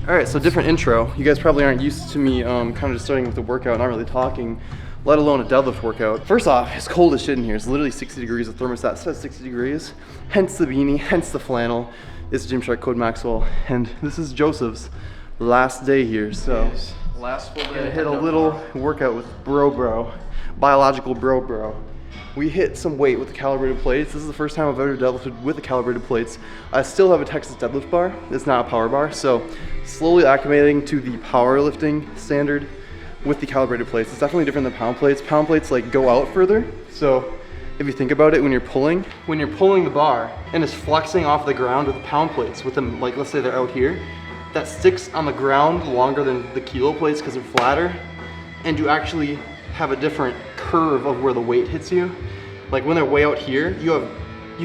Alright, so different intro. You guys probably aren't used to me kind of just starting with the workout, not really talking, let alone a deadlift workout. First off, it's cold as shit in here. It's literally 60 degrees. The thermostat says 60 degrees. Hence the beanie, hence the flannel. It's Gymshark code Maxwell. And this is Joseph's last day here. So last full day. Gonna hit a little workout with bro. Biological bro. We hit some weight with the calibrated plates. This is the first time I've ever deadlifted with the calibrated plates. I still have a Texas deadlift bar. It's not a power bar. So slowly acclimating to the powerlifting standard with the calibrated plates. It's definitely different than pound plates. Pound plates like go out further. So if you think about it, when you're pulling the bar and it's flexing off the ground with the pound plates, with them, like let's say they're out here, that sticks on the ground longer than the kilo plates because they're flatter, and you actually have a different curve of where the weight hits you. Like when they're way out here, you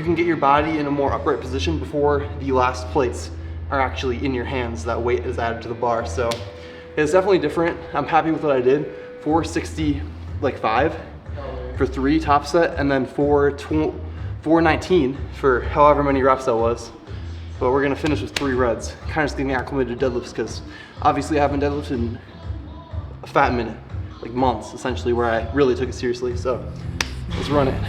can get your body in a more upright position before the last plates are actually in your hands. That weight is added to the bar. So it's definitely different. I'm happy with what I did. 465 for 3 top set, and then 419 for however many reps that was. But we're gonna finish with 3 reds. Kind of just getting acclimated to deadlifts because obviously I haven't deadlifted in a fat minute. Like months, essentially, where I really took it seriously. So let's run it.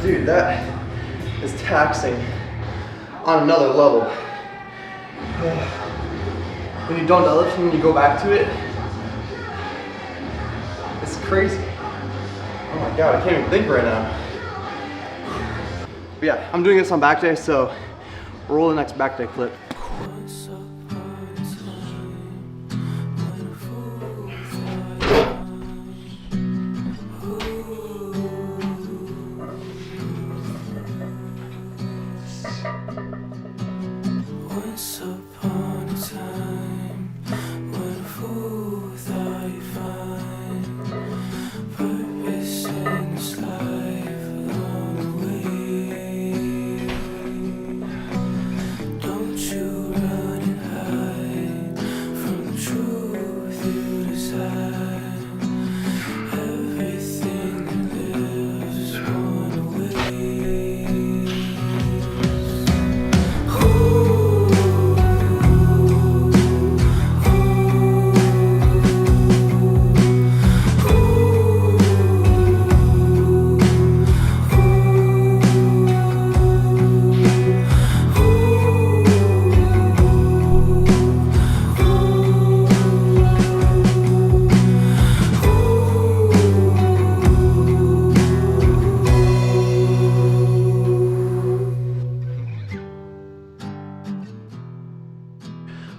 Dude, that is taxing on another level. When you don't deadlift and when you go back to it, it's crazy. Oh my God, I can't even think right now. But yeah, I'm doing this on back day, so roll the next back day clip.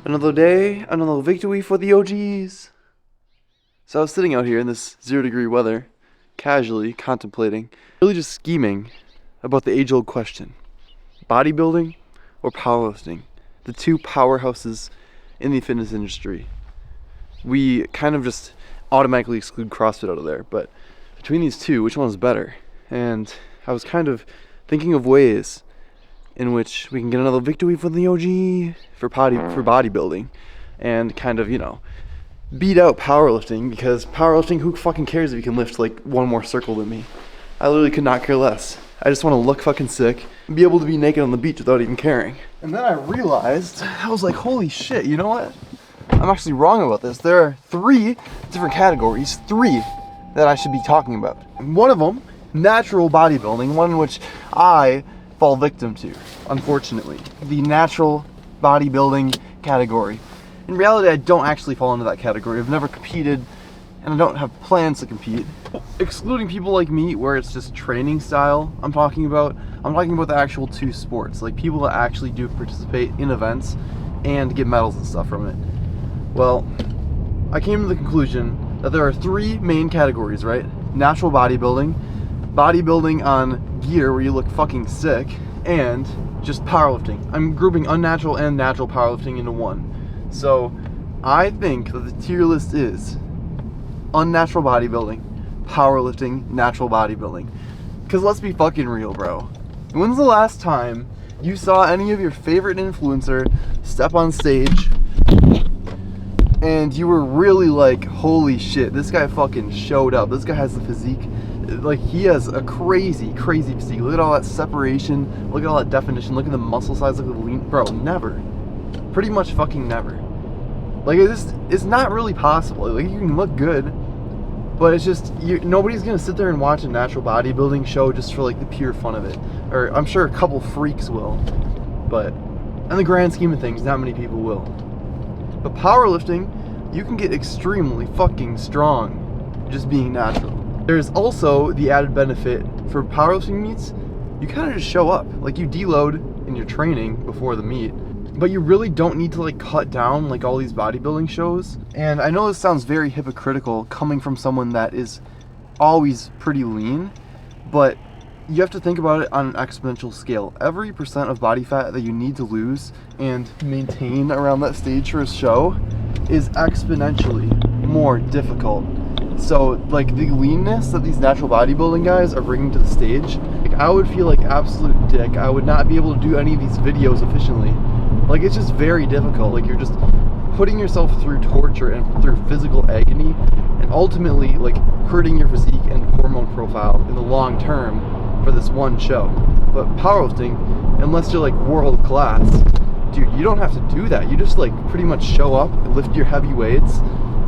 Another day, another victory for the OGs. So I was sitting out here in this 0-degree weather, casually contemplating, really just scheming about the age-old question. Bodybuilding or powerlifting? The 2 powerhouses in the fitness industry. We kind of just automatically exclude CrossFit out of there, but between these 2, which one is better? And I was kind of thinking of ways in which we can get another victory for the OG for bodybuilding, and kind of, you know, beat out powerlifting, because powerlifting, who fucking cares if you can lift like 1 more circle than me? I literally could not care less. I just want to look fucking sick and be able to be naked on the beach without even caring. And then I realized, I was like, holy shit, you know what? I'm actually wrong about this. There are 3 different categories, 3 that I should be talking about. And one of them, natural bodybuilding, one in which I fall victim to, unfortunately. The natural bodybuilding category. In reality, I don't actually fall into that category. I've never competed, and I don't have plans to compete. Excluding people like me, where it's just training style I'm talking about the actual 2 sports, like people that actually do participate in events and get medals and stuff from it. Well, I came to the conclusion that there are 3 main categories, right? Natural bodybuilding, bodybuilding on gear where you look fucking sick, and just powerlifting. I'm grouping unnatural and natural powerlifting into one. So I think that the tier list is unnatural bodybuilding, powerlifting, natural bodybuilding. Because let's be fucking real, bro. When's the last time you saw any of your favorite influencer step on stage and you were really like, holy shit, this guy fucking showed up. This guy has the physique. Like, he has a crazy, crazy physique. Look at all that separation. Look at all that definition. Look at the muscle size. Look at the lean. Bro, never. Pretty much fucking never. Like, it's not really possible. Like, you can look good, but it's just, nobody's gonna sit there and watch a natural bodybuilding show just for like the pure fun of it. Or I'm sure a couple freaks will, but in the grand scheme of things, not many people will. But powerlifting, you can get extremely fucking strong just being natural. There's also the added benefit for powerlifting meets. You kind of just show up. Like, you deload in your training before the meet, but you really don't need to like cut down like all these bodybuilding shows. And I know this sounds very hypocritical coming from someone that is always pretty lean, but you have to think about it on an exponential scale. Every percent of body fat that you need to lose and maintain around that stage for a show is exponentially more difficult. So like the leanness that these natural bodybuilding guys are bringing to the stage, like, I would feel like absolute dick. I would not be able to do any of these videos efficiently. Like, it's just very difficult. Like, you're just putting yourself through torture and through physical agony, and ultimately like hurting your physique and hormone profile in the long term for this one show. But powerlifting, unless you're like world class, dude, you don't have to do that. You just like pretty much show up, lift your heavy weights,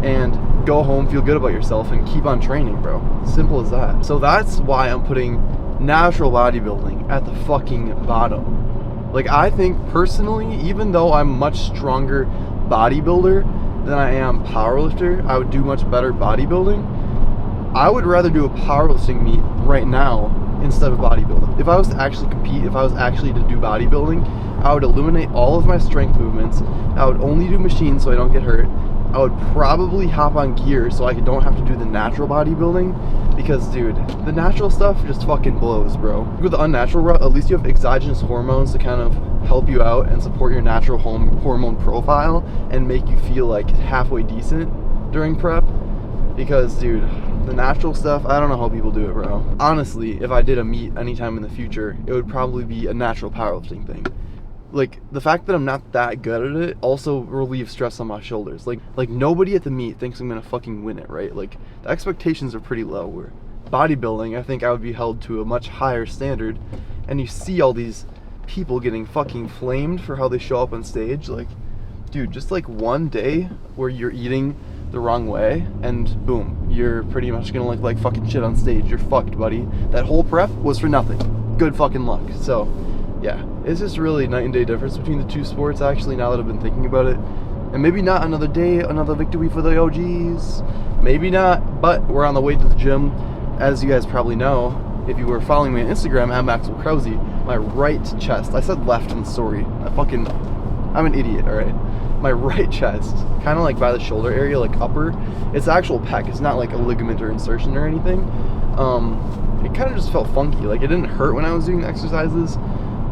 and go home, feel good about yourself, and keep on training, bro. Simple as that. So that's why I'm putting natural bodybuilding at the fucking bottom. Like, I think personally, even though I'm much stronger bodybuilder than I am powerlifter, I would do much better bodybuilding. I would rather do a powerlifting meet right now instead of bodybuilding. If I was to actually compete, if I was actually to do bodybuilding, I would eliminate all of my strength movements. I would only do machines so I don't get hurt. I would probably hop on gear so I don't have to do the natural bodybuilding, because dude, the natural stuff just fucking blows, bro. With the unnatural route, at least you have exogenous hormones to kind of help you out and support your natural hormone profile and make you feel like halfway decent during prep. Because dude, the natural stuff, I don't know how people do it, bro. Honestly, if I did a meet anytime in the future, it would probably be a natural powerlifting thing. Like, the fact that I'm not that good at it also relieves stress on my shoulders. Like nobody at the meet thinks I'm gonna fucking win it, right? Like, the expectations are pretty low. Where bodybuilding, I think I would be held to a much higher standard, and you see all these people getting fucking flamed for how they show up on stage. Like, dude, just like one day where you're eating the wrong way and boom, you're pretty much gonna look like fucking shit on stage. You're fucked, buddy. That whole prep was for nothing. Good fucking luck. So yeah, it's just really night and day difference between the two sports, actually, now that I've been thinking about it. And maybe not another day, another victory for the OGs. Maybe not, but we're on the way to the gym. As you guys probably know, if you were following me on Instagram, at Maxwell Krause, my right chest, I said left in the story. I'm an idiot, alright? My right chest, kind of like by the shoulder area, like upper, it's the actual pec. It's not like a ligament or insertion or anything. It kind of just felt funky. Like, it didn't hurt when I was doing the exercises,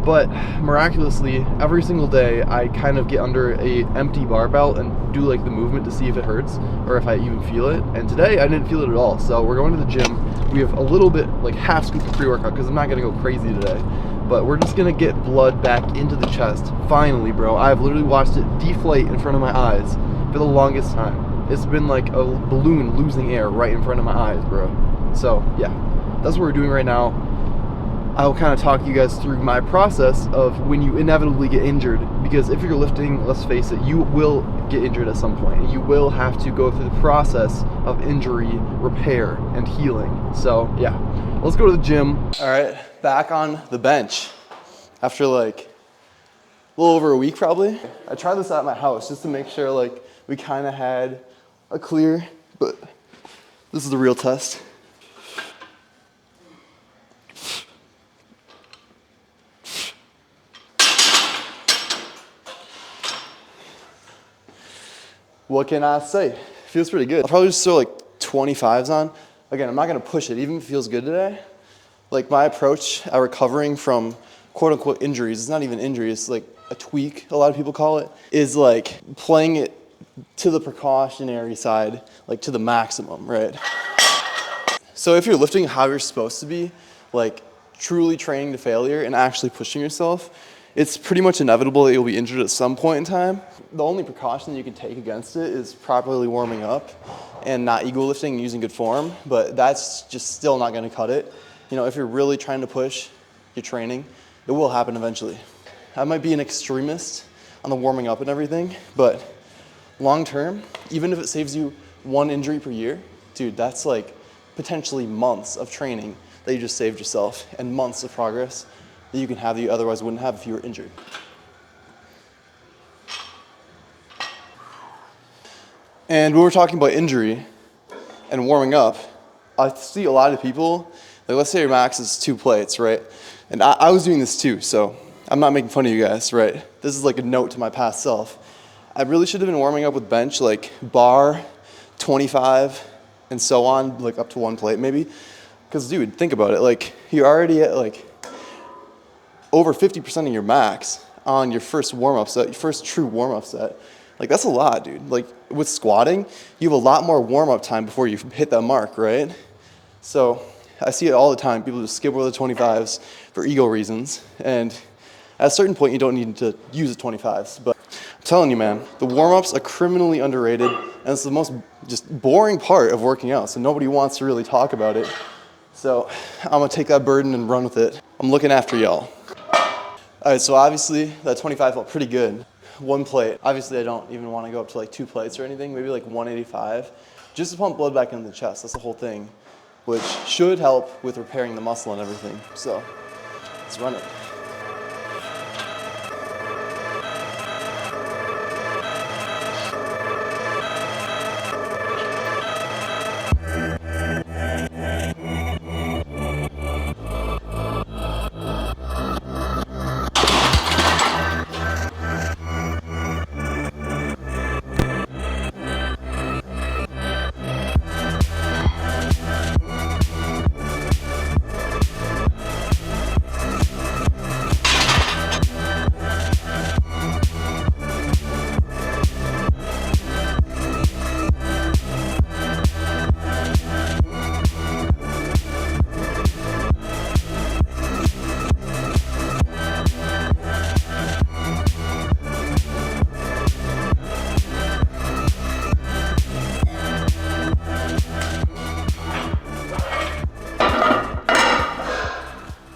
but miraculously, every single day, I kind of get under a empty barbell and do like the movement to see if it hurts or if I even feel it. And today, I didn't feel it at all. So we're going to the gym. We have a little bit, like half scoop of pre-workout, because I'm not gonna go crazy today. But we're just gonna get blood back into the chest. Finally, bro. I've literally watched it deflate in front of my eyes for the longest time. It's been like a balloon losing air right in front of my eyes, bro. So yeah, that's what we're doing right now. I'll kind of talk you guys through my process of when you inevitably get injured, because if you're lifting, let's face it, you will get injured at some point, and you will have to go through the process of injury repair and healing. So yeah, let's go to the gym. All right, back on the bench after like a little over a week probably. I tried this at my house just to make sure like we kind of had a clear, but this is the real test. What can I say? Feels pretty good. I'll probably just throw like 25s on. Again, I'm not gonna push it, even if it feels good today. Like my approach at recovering from quote unquote injuries, it's not even injuries, it's like a tweak, a lot of people call it, is like playing it to the precautionary side, like to the maximum, right? So if you're lifting how you're supposed to be, like truly training to failure and actually pushing yourself, it's pretty much inevitable that you'll be injured at some point in time. The only precaution that you can take against it is properly warming up and not ego lifting and using good form, but that's just still not gonna cut it. You know, if you're really trying to push your training, it will happen eventually. I might be an extremist on the warming up and everything, but long term, even if it saves you 1 injury per year, dude, that's like potentially months of training that you just saved yourself and months of progress that you can have that you otherwise wouldn't have if you were injured. And when we're talking about injury and warming up, I see a lot of people, like let's say your max is 2 plates, right? And I was doing this too, so I'm not making fun of you guys, right? This is like a note to my past self. I really should have been warming up with bench, like bar, 25, and so on, like up to 1 plate maybe. Because dude, think about it, like you're already at like over 50% of your max on your first warm-up set, your first true warm-up set. Like that's a lot, dude. Like with squatting, you have a lot more warm-up time before you hit that mark, right? So I see it all the time. People just skip over the 25s for ego reasons. And at a certain point, you don't need to use the 25s. But I'm telling you, man, the warm-ups are criminally underrated. And it's the most just boring part of working out. So nobody wants to really talk about it. So I'm going to take that burden and run with it. I'm looking after y'all. All right, so obviously that 25 felt pretty good. 1 plate. Obviously, I don't even want to go up to like 2 plates or anything. Maybe like 185. Just to pump blood back into the chest. That's the whole thing. Which should help with repairing the muscle and everything. So let's run it.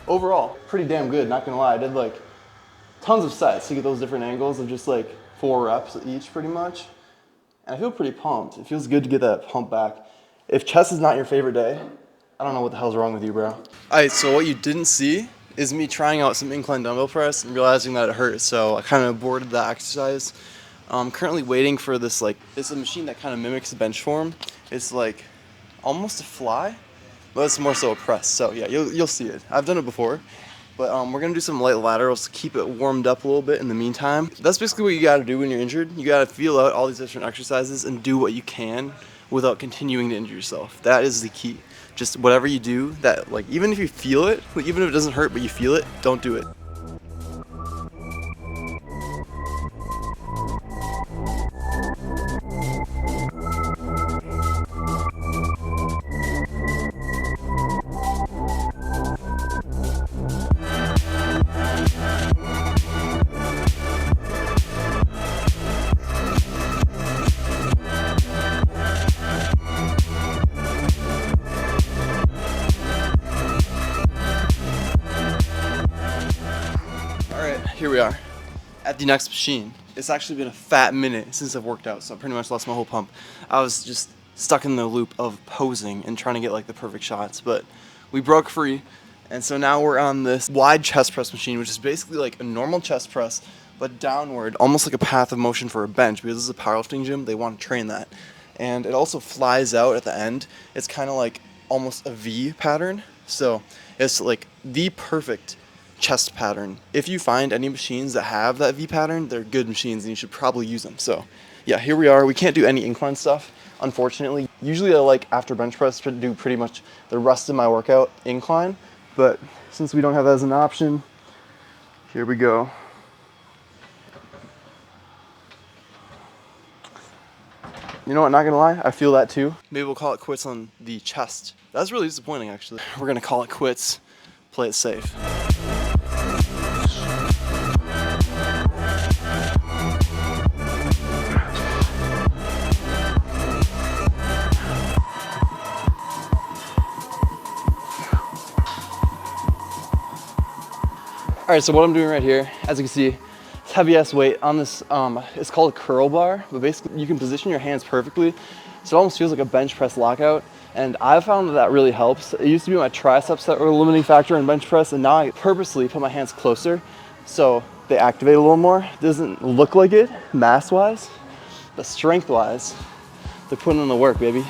Overall, pretty damn good, not gonna lie. I did like tons of sets to get those different angles of just like 4 reps each pretty much. And I feel pretty pumped. It feels good to get that pump back. If chest is not your favorite day, I don't know what the hell's wrong with you, bro. All right, so what you didn't see is me trying out some incline dumbbell press and realizing that it hurt, so I kind of aborted that exercise. I'm currently waiting for this, like, it's a machine that kind of mimics the bench form. It's like almost a fly, but it's more so a press. So yeah, you'll see it. I've done it before, but we're gonna do some light laterals to keep it warmed up a little bit in the meantime. That's basically what you gotta do when you're injured. You gotta feel out all these different exercises and do what you can without continuing to injure yourself. That is the key. Just whatever you do, that like even if you feel it, like, even if it doesn't hurt but you feel it, don't do it. Here we are at the next machine. It's actually been a fat minute since I've worked out, so I pretty much lost my whole pump. I was just stuck in the loop of posing and trying to get like the perfect shots, but we broke free, and so now we're on this wide chest press machine, which is basically like a normal chest press, but downward, almost like a path of motion for a bench, because this is a powerlifting gym, they want to train that. And it also flies out at the end. It's kind of like almost a V pattern, so it's like the perfect chest pattern. If you find any machines that have that V pattern, they're good machines and you should probably use them. So yeah, here we are. We can't do any incline stuff, unfortunately. Usually I like after bench press to do pretty much the rest of my workout incline, but since we don't have that as an option, here we go. You know what, not gonna lie, I feel that too. Maybe we'll call it quits on the chest. That's really disappointing, actually. We're gonna call it quits, play it safe. All right, so what I'm doing right here, as you can see, it's heavy ass weight on this, it's called a curl bar, but basically you can position your hands perfectly. So it almost feels like a bench press lockout. And I've found that that really helps. It used to be my triceps that were the limiting factor in bench press, and now I purposely put my hands closer so they activate a little more. It doesn't look like it mass wise, but strength wise, they're putting in the work, baby.